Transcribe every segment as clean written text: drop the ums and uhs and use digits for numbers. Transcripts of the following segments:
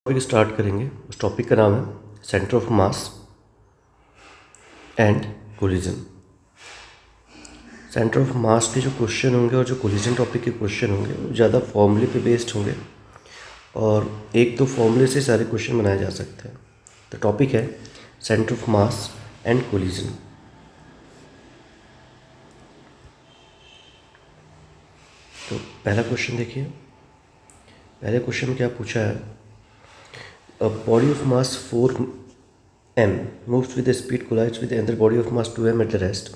Topic start करेंगे। उस topic का नाम है centre of mass and collision. Centre of मास के जो क्वेश्चन होंगे और जो कोलिजन टॉपिक के क्वेश्चन होंगे वो ज़्यादा फॉर्मूले पे बेस्ड होंगे और एक दो फॉर्मूले से सारे क्वेश्चन बनाए जा सकते हैं। तो टॉपिक है centre of mass and collision. तो पहला क्वेश्चन देखिए। पहले क्वेश्चन में क्या पूछा है? A body of mass 4m moves with a speed collides with another body of mass 2m at the rest.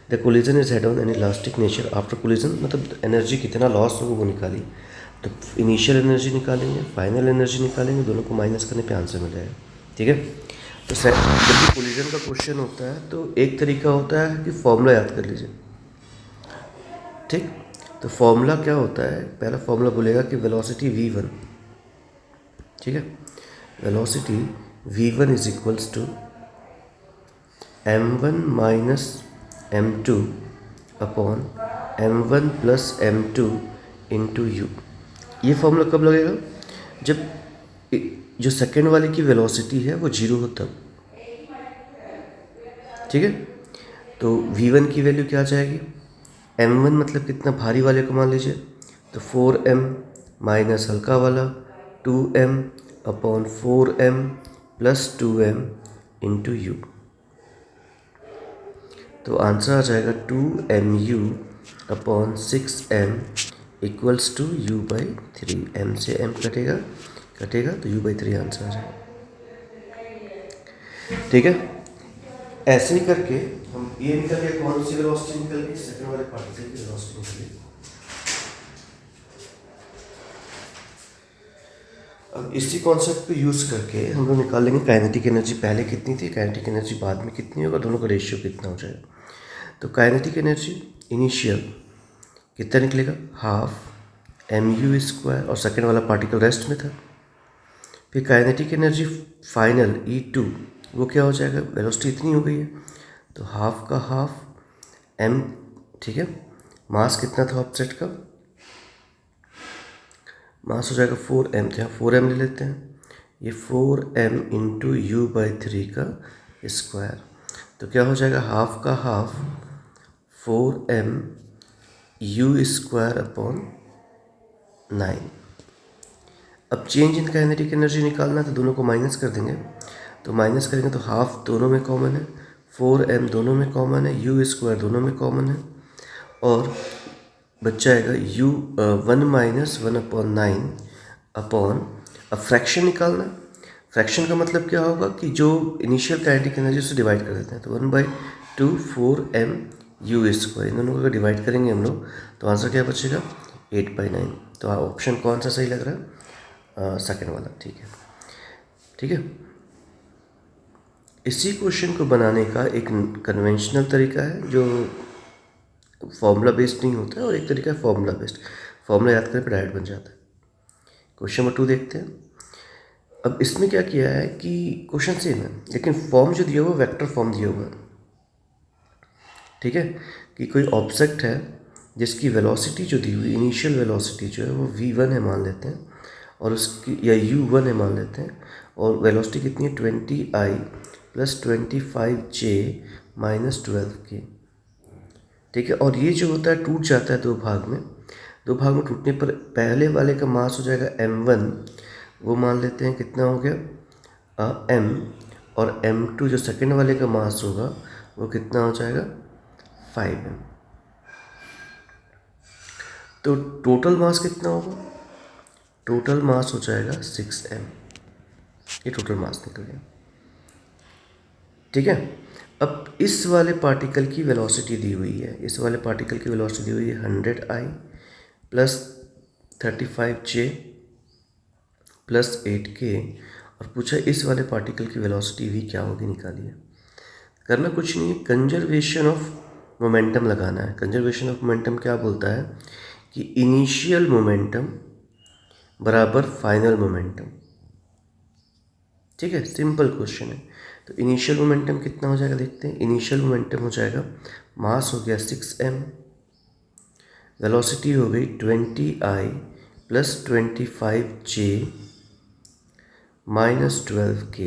The collision is head-on and elastic nature. After collision मतलब energy कितना loss होगा वो निकाली। तो इनिशियल एनर्जी निकालेंगे, final energy निकालेंगे, दोनों को माइनस करने पे आंसर मिल जाएगा। ठीक है। तो जब भी कोलिजन का क्वेश्चन होता है तो एक तरीका होता है कि फॉर्मूला याद कर लीजिए। ठीक। तो फॉर्मूला क्या होता है? पहला फॉर्मूला बोलेगा कि वेलोसिटी v1, ठीक है, velocity v1 is equals to m1 minus m2 upon m1 plus m2 into u. ये फॉर्मूला कब लगेगा? जब जो सेकेंड वाले की वेलोसिटी है वो जीरो हो तब। ठीक है। तो v1 की वैल्यू क्या आ जाएगी? m1 मतलब कितना, भारी वाले को मान लीजिए, तो 4m माइनस हल्का वाला 2m upon 4m plus 2m into u. तो आंसर आ जाएगा 2mu upon 6m equals to u/3। m से m कटेगा तो u/3 आंसर आ जाएगा। ठीक है। ऐसे ही करके हम ये निकल गया, कौन सी वेलोसिटी निकल गई? सेकंड वाले पार्टिकल की वेलोसिटी निकल गई। अब इसी कॉन्सेप्ट को यूज़ करके हम लोग निकालेंगे काइनेटिक एनर्जी पहले कितनी थी, काइनेटिक एनर्जी बाद में कितनी होगा, दोनों का रेशियो कितना हो जाएगा। तो काइनेटिक एनर्जी इनिशियल कितना निकलेगा? हाफ mu², और सेकेंड वाला पार्टिकल रेस्ट में था। फिर काइनेटिक एनर्जी फाइनल E2 वो क्या हो जाएगा? वेलोसिटी इतनी हो गई है तो हाफ का हाफ m। ठीक है। मास कितना था ऑब्जेक्ट का? मास हो जाएगा 4m, तो यहाँ 4m ले लेते हैं। ये 4m इंटू u/3 का स्क्वायर, तो क्या हो जाएगा? हाफ का हाफ 4m u² अपॉन 9। अब चेंज इन काइनेटिक एनर्जी निकालना तो दोनों को माइनस कर देंगे। तो माइनस करेंगे तो हाफ दोनों में कॉमन है, 4m दोनों में कॉमन है, u² दोनों में कॉमन है, और बच जाएगा u1 माइनस 1/9 अपॉन। अब फ्रैक्शन निकालना। फ्रैक्शन का मतलब क्या होगा कि जो इनिशियल काइनेटिक एनर्जी से डिवाइड कर देते हैं। तो 1/2 4m u², इन दोनों को अगर डिवाइड करेंगे हम लोग तो आंसर क्या बचेगा? 8/9। तो ऑप्शन कौन सा सही लग रहा है? सेकेंड वाला। ठीक है। ठीक है। इसी क्वेश्चन को बनाने का एक कन्वेंशनल तरीका है जो फॉर्मूला बेस्ड नहीं होता है, और एक तरीका है फॉर्मूला बेस्ड। फॉर्मूला याद करने पर डायरेक्ट बन जाता है। क्वेश्चन नंबर 2 देखते हैं। अब इसमें क्या किया है कि क्वेश्चन सेम है लेकिन फॉर्म जो दिया हुआ वेक्टर फॉर्म दिया हुआ है। ठीक है। कि कोई ऑब्जेक्ट है जिसकी वेलोसिटी जो दी हुई, इनिशियल वेलोसिटी जो है वो v1 है मान लेते हैं, और उसकी या u1 है मान लेते हैं, और वेलोसिटी कितनी है? 20i plus 25j minus 12k। ठीक है। और ये जो होता है टूट जाता है दो भाग में। दो भाग में टूटने पर पहले वाले का मास हो जाएगा m1, वो मान लेते हैं कितना हो गया m, और m2 जो सेकंड वाले का मास होगा वो कितना हो जाएगा? 5m। तो टोटल मास कितना होगा? टोटल मास हो जाएगा 6m। ये टोटल मास निकल गया। ठीक है। अब इस वाले पार्टिकल की वेलोसिटी दी हुई है, इस वाले पार्टिकल की वेलोसिटी दी हुई है 100i plus 35j plus 8k, और पूछा इस वाले पार्टिकल की वेलोसिटी v क्या होगी, निकालिए। करना कुछ नहीं है, कंजर्वेशन ऑफ मोमेंटम लगाना है। कंजर्वेशन ऑफ मोमेंटम क्या बोलता है कि इनिशियल मोमेंटम बराबर फाइनल मोमेंटम। ठीक है। सिंपल क्वेश्चन है। तो इनिशियल मोमेंटम कितना हो जाएगा देखते हैं। इनिशियल मोमेंटम हो जाएगा, मास हो गया 6m, वेलोसिटी हो गई 20i plus 25j minus 12K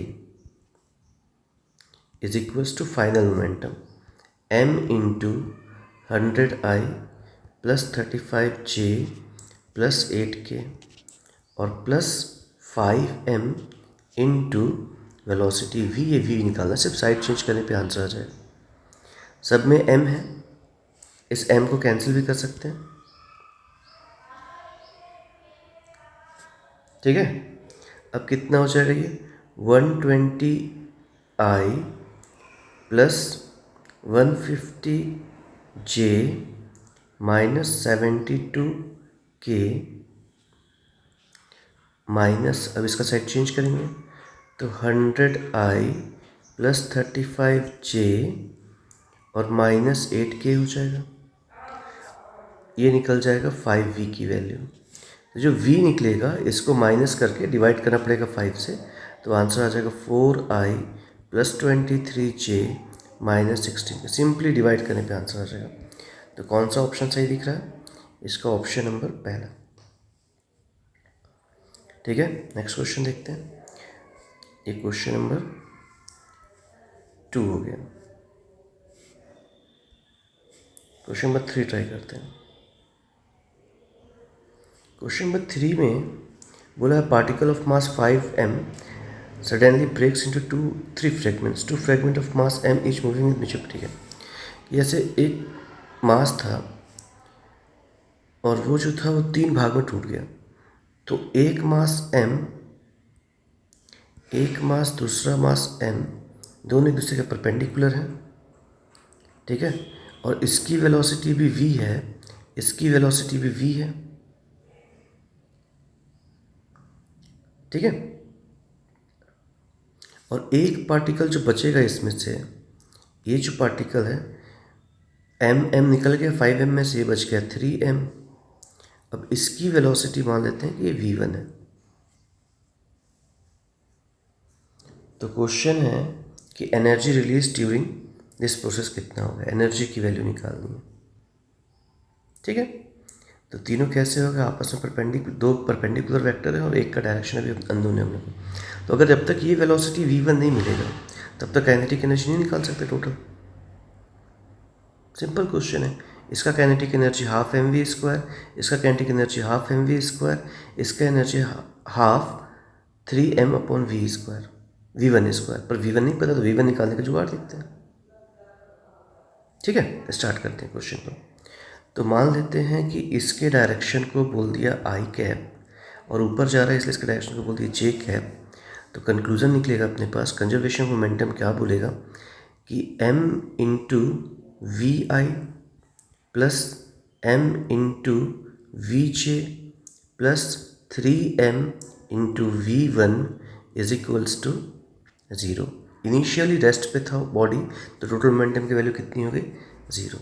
is equals to final momentum m into 100I plus 35J plus 8K और plus 5m into velocity v। ये v निकालना, सिर्फ साइड चेंज करने पे आंसर आ जाएगा। सब में m है, इस m को कैंसिल भी कर सकते हैं, ठीक है। अब कितना हो जाएगा ये 120I plus 150J minus 72K minus, अब इसका साइड चेंज करेंगे तो 100I प्लस 35J और माइनस 8K हो जाएगा। ये निकल जाएगा 5V की वैल्यू। तो जो V निकलेगा इसको माइनस करके डिवाइड करना पड़ेगा 5 से, तो आंसर आ जाएगा 4I plus 23J minus 16। Simply divide करने पे आंसर आ जाएगा। तो कौन सा ऑप्शन सही दिख रहा है? इसका ऑप्शन नंबर पहला, ठीक है। नेक्स्ट क्वेश्चन देखते हैं। ये क्वेश्चन नंबर 2 हो गया। क्वेश्चन नंबर 3 ट्राई करते हैं। क्वेश्चन नंबर 3 में बोला है particle of mass 5m suddenly breaks into 3 fragments, 2 fragment of mass m each moving with mutual, ठीक है। जैसे एक मास था और वो जो था वो 3 भाग में टूट गया, तो एक मास m, एक मास दूसरा मास m, दोनों एक दूसरे के परपेंडिकुलर हैं, ठीक है। और इसकी वेलोसिटी भी v है, इसकी वेलोसिटी भी v है, ठीक है। और एक पार्टिकल जो बचेगा इसमें से, ये जो पार्टिकल है m निकल गया, 5m में से ये बच गया 3m। अब इसकी वेलोसिटी मान लेते हैं कि ये v1 है। तो क्वेश्चन है कि energy release during this process कितना होगा, एनर्जी की वैल्यू निकालनी है, ठीक है। तो तीनों कैसे होगा, आपस में दो परपेंडिकुलर वेक्टर है और एक का डायरेक्शन अभी अननोन है हम लोग। तो अगर जब तक ये वेलोसिटी v1 नहीं मिलेगा तब तक काइनेटिक एनर्जी नहीं निकाल सकते टोटल। सिंपल क्वेश्चन है। इसका काइनेटिक एनर्जी हाफ mv², इसका काइनेटिक एनर्जी हाफ mv², इसका एनर्जी हाफ 3m/v², v1²। पर v1 नहीं पता तो v1 निकालने का जुगाड़ देखते हैं, ठीक है। स्टार्ट करते हैं क्वेश्चन को। तो मान लेते हैं कि इसके डायरेक्शन को बोल दिया आई कैप और ऊपर जा रहा है इसलिए इसके डायरेक्शन को बोल दिया जे कैप। तो कंक्लूजन निकलेगा अपने पास, कंजर्वेशन मोमेंटम क्या बोलेगा कि m into v i plus m into v j plus 3m into v1 is equals to 0। Initially rest पे था बॉडी, तो टोटल मोमेंटम की वैल्यू कितनी हो गई 0।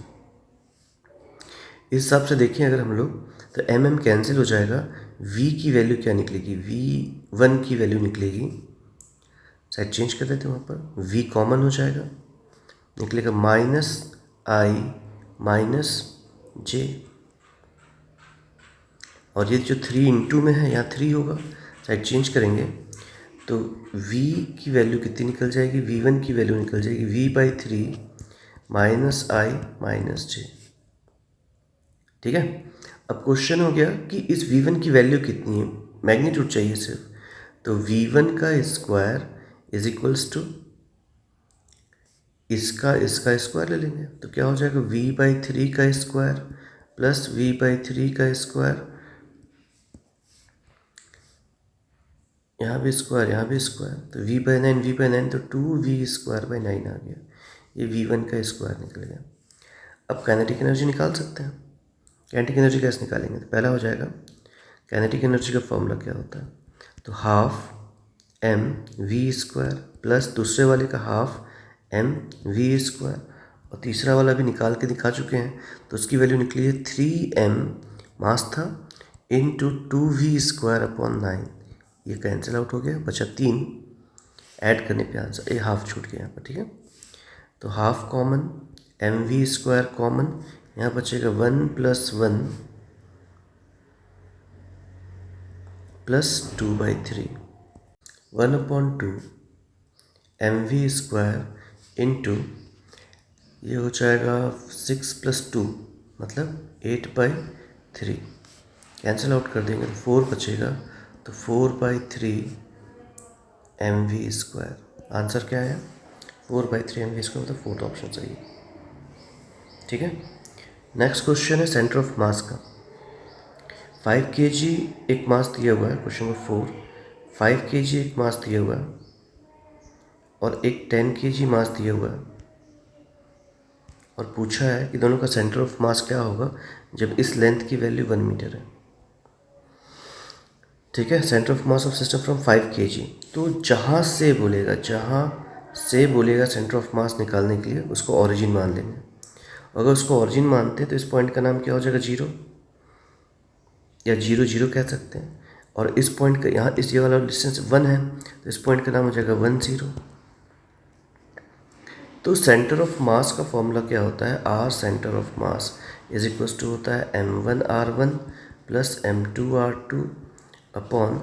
इस हिसाब से देखें अगर हम लोग तो m कैंसिल हो जाएगा, v की वैल्यू क्या निकलेगी, v1 की वैल्यू निकलेगी, साइड चेंज कर देते हैं वहाँ पर, v कॉमन हो जाएगा, निकलेगा माइनस आई माइनस जे। और ये जो 3 इंटू में है यहाँ 3 होगा, साइड चेंज करेंगे तो v की वैल्यू कितनी निकल जाएगी, v1 की वैल्यू निकल जाएगी v/3 माइनस आई माइनस जे, ठीक है। अब क्वेश्चन हो गया कि इस v1 की वैल्यू कितनी है, मैग्नीट्यूड चाहिए सिर्फ। तो v1 का स्क्वायर इज इक्वल्स टू इसका स्क्वायर ले लेंगे, तो क्या हो जाएगा v/3 का स्क्वायर प्लस v/3 का स्क्वायर, यहाँ भी स्क्वायर यहाँ भी स्क्वायर, तो v/9 तो 2v²/9 आ गया। ये v1 का स्क्वायर निकल गया। अब काइनेटिक एनर्जी निकाल सकते हैं। काइनेटिक एनर्जी कैसे निकालेंगे, तो पहला हो जाएगा काइनेटिक एनर्जी का फॉर्मूला क्या होता है, तो हाफ mv² प्लस दूसरे वाले का हाफ mv², और तीसरा वाला भी निकाल के दिखा चुके हैं, तो उसकी वैल्यू निकली है 3m मास था इंटू 2v²/9। ये कैंसिल आउट हो गया, बचा 3, ऐड करने पे आंसर, ये हाफ छूट गया यहाँ पर, ठीक है। तो हाफ कॉमन, mv² कॉमन, यहाँ बचेगा 1 + 1 + 2/3, 1/2 mv² इंटू ये हो जाएगा 6 + 2 मतलब 8/3। कैंसिल आउट कर देंगे तो 4 बचेगा, तो 4/3 mv²। आंसर क्या है? 4/3 mv², मतलब फोर्थ ऑप्शन सही है। ठीक है। नेक्स्ट क्वेश्चन है सेंटर ऑफ मास का। 5 kg एक मास दिया हुआ है, क्वेश्चन नंबर 4। 5 kg एक मास दिया हुआ है और एक 10 kg मास दिया हुआ है, और पूछा है कि दोनों का सेंटर ऑफ मास क्या होगा जब इस लेंथ की वैल्यू 1 मीटर है। ठीक है। Centre of mass of system from 5 kg। तो जहाँ से बोलेगा सेंटर ऑफ मास निकालने के लिए उसको ओरिजिन मान लेंगे। अगर उसको ओरिजिन मानते हैं तो इस पॉइंट का नाम क्या हो जाएगा? 0, या 0 0 कह सकते हैं। और इस पॉइंट का यहाँ इस ये वाला डिस्टेंस 1 है, तो इस पॉइंट का नाम हो जाएगा 1 0। तो सेंटर ऑफ मास का फॉर्मूला क्या होता है? R centre of mass is equals to होता है m1r1 plus m2r2 upon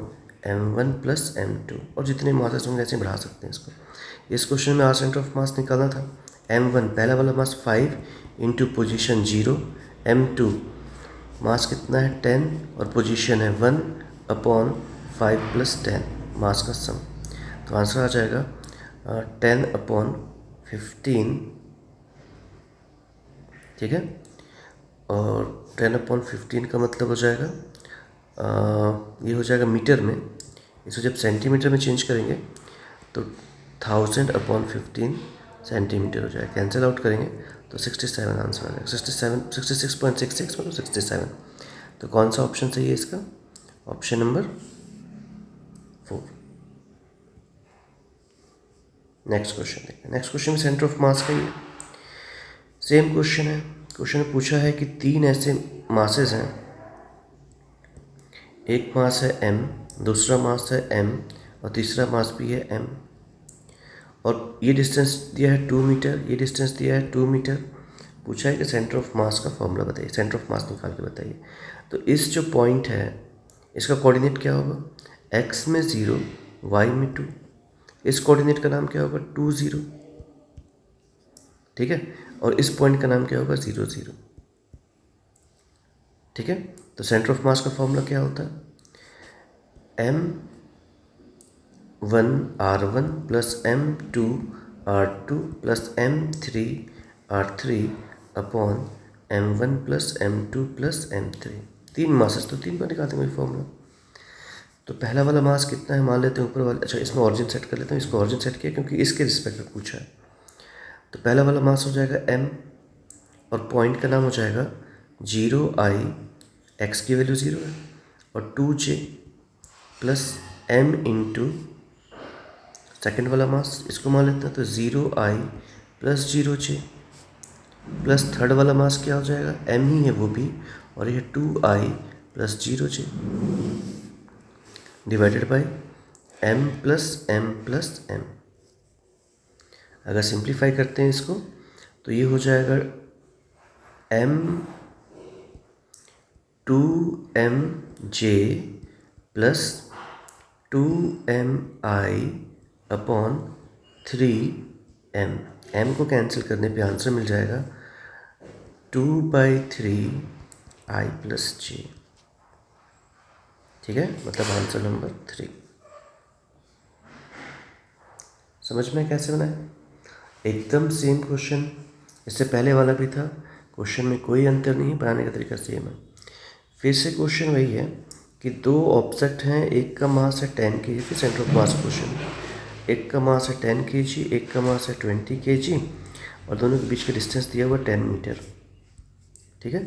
m1 plus m2, और जितने मासेस होंगे ऐसे बढ़ा सकते हैं इसको। इस क्वेश्चन में आर सेंटर ऑफ मास निकालना था। m1 पहला वाला मास 5 इंटू पोजिशन 0, m2 मास कितना है 10 और पोजीशन है 1 अपॉन 5 + 10 मास का सम। तो आंसर आ जाएगा 10/15। ठीक है। और 10/15 का मतलब हो जाएगा ये हो जाएगा मीटर में। इसको जब सेंटीमीटर में चेंज करेंगे तो 1000/15 सेंटीमीटर हो जाएगा। कैंसिल आउट करेंगे तो 67 आंसर आ जाएगा। 66.66 मतलब 67। तो कौन सा ऑप्शन सही है इसका? Option number 4। नेक्स्ट क्वेश्चन देखते हैं। नेक्स्ट क्वेश्चन में सेंटर ऑफ मास का ही है, सेम क्वेश्चन है। क्वेश्चन में पूछा है कि 3 ऐसे मासेस हैं, एक मास है m, दूसरा मास है m और तीसरा मास भी है m, और ये डिस्टेंस दिया है 2 मीटर, ये डिस्टेंस दिया है 2 मीटर। पूछा है कि सेंटर ऑफ मास का फॉर्मूला बताइए, सेंटर ऑफ मास निकाल के बताइए। तो इस जो पॉइंट है इसका कोऑर्डिनेट क्या होगा? x में 0, y में 2। इस कोऑर्डिनेट का नाम क्या होगा? 2 0। ठीक है। और इस पॉइंट का नाम क्या होगा? 0 0। ठीक है। तो सेंटर ऑफ मास का फॉर्मूला क्या होता है? m1r1 plus m2r2 plus m3r3 upon m1 plus m2 plus m3। 3 masses, तो 3 पर निकालते हैं फॉर्मूला। तो पहला वाला मास कितना है मान लेते हैं ऊपर वाले। अच्छा, इसमें ऑरिजिन सेट कर लेते हैं। इसको ऑरिजिन सेट किया क्योंकि इसके रिस्पेक्ट में पूछा है। तो पहला वाला मास हो जाएगा m और पॉइंट का नाम हो जाएगा 0i, x की वैल्यू 0 है, और 2j plus m into second वाला मास इसको मान लेते हैं तो 0i plus 0j plus third वाला मास क्या हो जाएगा? m ही है वो भी, और ये 2i plus 0j divided by m plus m plus m। अगर सिंप्लीफाई करते हैं इसको तो ये हो जाएगा m 2mj plus 2mi upon 3m। m को कैंसिल करने पे आंसर मिल जाएगा 2/3i प्लस j। ठीक है, मतलब आंसर नंबर 3। समझ में कैसे बनाए? एकदम सेम क्वेश्चन, इससे पहले वाला भी था। क्वेश्चन में कोई अंतर नहीं है, बनाने का तरीका सेम है। फिर से क्वेश्चन वही है कि 2 ऑब्जेक्ट हैं, एक का मास है 10 kg। फिर सेंटर ऑफ मास क्वेश्चन, एक का मास है 10 kg, एक का मास है 20 kg, और दोनों के बीच का डिस्टेंस दिया हुआ 10 मीटर। ठीक है,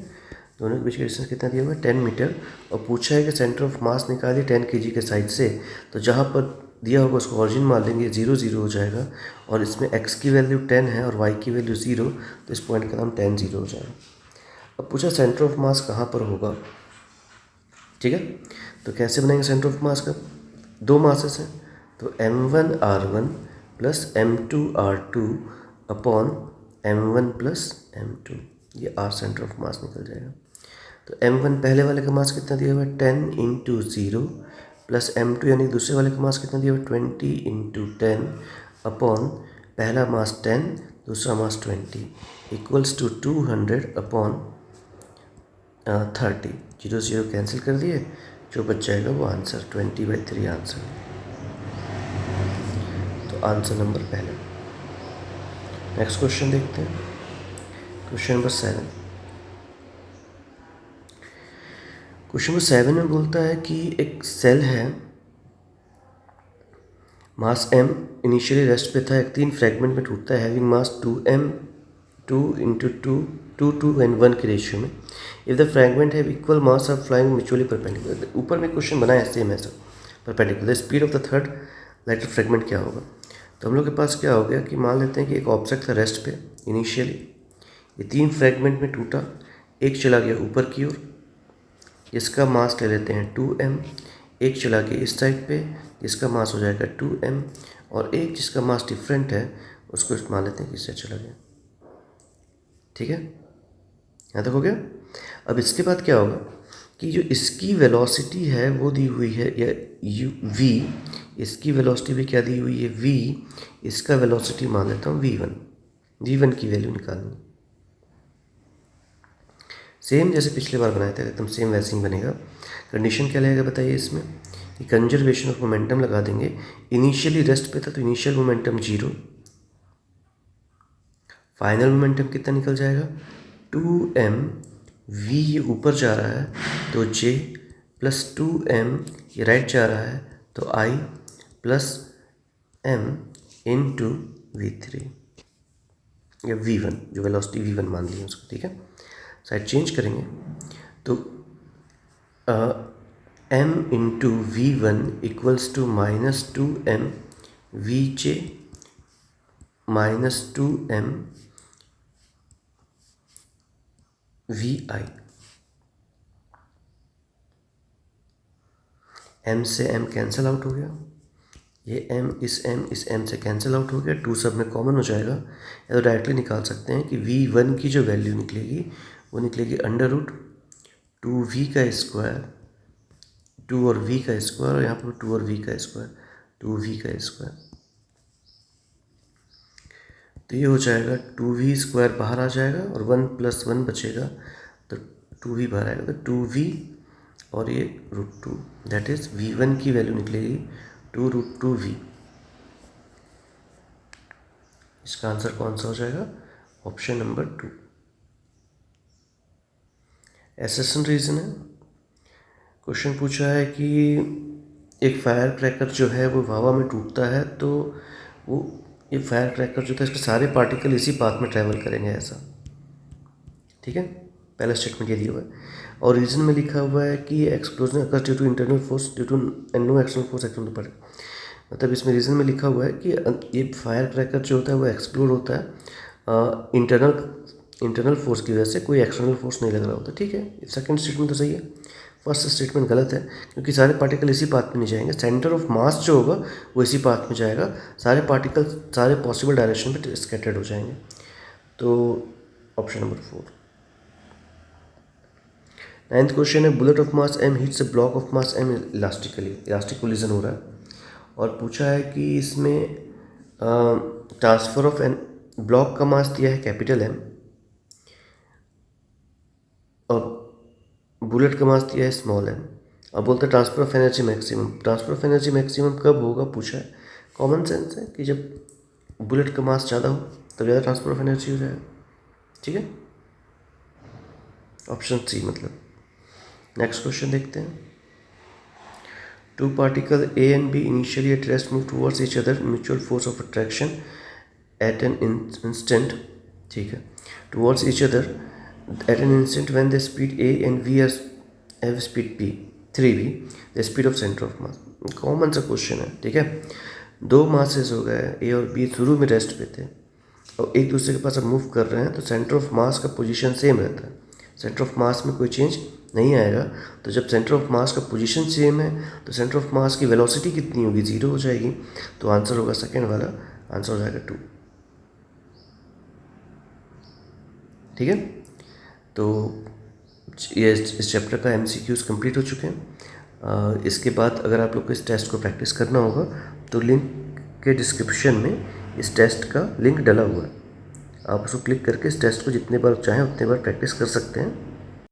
दोनों के बीच का डिस्टेंस कितना दिया हुआ है? 10 मीटर। और पूछा है कि सेंटर ऑफ मास निकालिए 10 kg के साइड से। तो जहाँ पर दिया होगा उसको ऑरिजिन मान लेंगे, 0 0 हो जाएगा, और इसमें x की वैल्यू 10 है और y की वैल्यू 0, तो इस पॉइंट का नाम 10 0 हो जाएगा। अब पूछा सेंटर ऑफ मास कहाँ पर होगा। ठीक है, तो कैसे बनाएंगे सेंटर ऑफ मास का? 2 मासेस हैं, तो m1r1 plus m2r2 upon m1 plus m2, ये r सेंटर ऑफ मास निकल जाएगा। तो m1 पहले वाले का मास कितना दिया हुआ है? 10 इंटू 0 प्लस m2 यानी दूसरे वाले का मास कितना दिया हुआ 20 इंटू 10 अपॉन पहला मास 10 दूसरा मास 20 इक्वल्स टू 200 अपॉन 30। 0 0 कैंसिल कर दिए, जो बच जाएगा वो आंसर 20/3 आंसर। तो आंसर नंबर पहला। नेक्स्ट क्वेश्चन देखते हैं, क्वेश्चन नंबर 7। क्वेश्चन नंबर 7 में बोलता है कि एक सेल है, मास m इनिशियली रेस्ट पे था, एक 3 फ्रेगमेंट में टूटता है, having mass 2m 2 into 2 2 2 and 1 की रेशियो में। If the fragment have equal mass of flying mutually perpendicular. ऊपर में क्वेश्चन बनाया सेम ऐसा perpendicular. Speed of the third lighter fragment क्या होगा। तो हम लोग के पास क्या हो गया कि मान लेते हैं कि एक ऑब्जेक्ट था रेस्ट पे इनिशियली, ये 3 फ्रेगमेंट में टूटा, एक चला गया ऊपर की ओर, इसका मास ले लेते हैं 2m, एक चला गया इस साइड पे जिसका मास हो जाएगा 2m, और एक जिसका मास डिफरेंट है उसको मान लेते हैं कि इससे चला गया। ठीक है, यहाँ तक हो गया। अब इसके बाद क्या होगा कि जो इसकी वेलोसिटी है वो दी हुई है या v, इसकी वेलोसिटी भी क्या दी हुई है v, इसका वेलोसिटी मान लेता हूँ v1 की वैल्यू निकालनी। सेम जैसे पिछले बार बनाया था एकदम सेम वैसे ही बनेगा। कंडीशन क्या लगेगा बताइए इसमें कि कंजर्वेशन ऑफ मोमेंटम लगा देंगे। इनिशियली रेस्ट पे था तो इनिशियल मोमेंटम 0, फाइनल मोमेंटम कितना निकल जाएगा 2m, v ये ऊपर जा रहा है तो j प्लस 2m, ये राइट जा रहा है तो i plus m into v3 या v1, जो वेलोसिटी v1 मान ली है उसको। ठीक है, साइड चेंज करेंगे तो m into v1 equals to -2m vj -2m vi। m से m कैंसिल आउट हो गया, ये m इस m से कैंसिल आउट हो गया, 2 सब में कॉमन हो जाएगा। या तो डायरेक्टली निकाल सकते हैं कि v1 की जो वैल्यू निकलेगी वो निकलेगी √2v का स्क्वायर, 2 और v का स्क्वायर, और यहाँ पर 2 और v का स्क्वायर, 2v का स्क्वायर। तो ये हो जाएगा 2v स्क्वायर बाहर आ जाएगा और 1 + 1 बचेगा तो 2v बाहर आएगा, तो 2v और ये √2, दैट इज v1 की वैल्यू निकलेगी 2√2v। इसका आंसर कौन सा हो जाएगा, ऑप्शन नंबर 2। एसेसन रीजन है। क्वेश्चन पूछा है कि एक फायर क्रैकर जो है वो हवा में टूटता है तो वो ये फायर क्रैकर जो था इसके सारे पार्टिकल इसी पाथ में ट्रैवल करेंगे ऐसा। ठीक है, पहला स्टेटमेंट ये दिया हुआ है। और रीजन में लिखा हुआ है कि explosion occurs due to internal force due to and no external force act on the particle. मतलब इसमें रीजन में लिखा हुआ है कि ये फायर क्रैकर जो होता है वो एक्सप्लोड होता है इंटरनल फोर्स की वजह से, कोई एक्सटर्नल फोर्स नहीं लग रहा होता। ठीक है, सेकंड स्टेटमेंट तो सही है, फर्स्ट स्टेटमेंट गलत है क्योंकि सारे पार्टिकल इसी पाथ में नहीं जाएंगे, सेंटर ऑफ मास जो होगा वो इसी पाथ में जाएगा, सारे पार्टिकल सारे पॉसिबल डायरेक्शन में स्कैटर्ड हो जाएंगे। तो ऑप्शन नंबर 4। 9th क्वेश्चन है, bullet of mass m hits a block of mass m elastically, elastic collision हो रहा है और पूछा है कि इसमें ट्रांसफर ऑफ एन ब्लॉक का मास दिया है कैपिटल M और बुलेट का मास दिया है स्मॉल m। अब बोलते हैं transfer of energy maximum. Transfer of energy maximum कब होगा पूछा है, कॉमन सेंस है कि जब बुलेट का मास ज़्यादा हो तब ज़्यादा ट्रांसफर ऑफ एनर्जी हो जाएगा। ठीक है, ऑप्शन सी मतलब। नेक्स्ट क्वेश्चन देखते हैं। 2 particles A and B initially at rest move towards each other mutual force of attraction at an instant, ठीक है, towards each other at an instant when the speed A and V have speed P 3v, the speed of center of mass। Common सा question है। ठीक है, 2 masses हो गए A और B, शुरू में रेस्ट पे थे और एक दूसरे के पास अब मूव कर रहे हैं तो सेंटर ऑफ मास का पोजीशन सेम रहता है, सेंटर ऑफ मास में कोई चेंज नहीं आएगा। तो जब सेंटर ऑफ मास का पोजीशन सेम है तो सेंटर ऑफ मास की वेलोसिटी कितनी होगी, 0 हो जाएगी। तो आंसर होगा सेकेंड वाला, आंसर हो जाएगा 2। ठीक है, तो ये इस चैप्टर का MCQs कंप्लीट हो चुके हैं। इसके बाद अगर आप लोग को इस टेस्ट को प्रैक्टिस करना होगा तो लिंक के डिस्क्रिप्शन में इस टेस्ट का लिंक डला हुआ है, आप उसको क्लिक करके इस टेस्ट को जितने बार चाहें उतने बार प्रैक्टिस कर सकते हैं।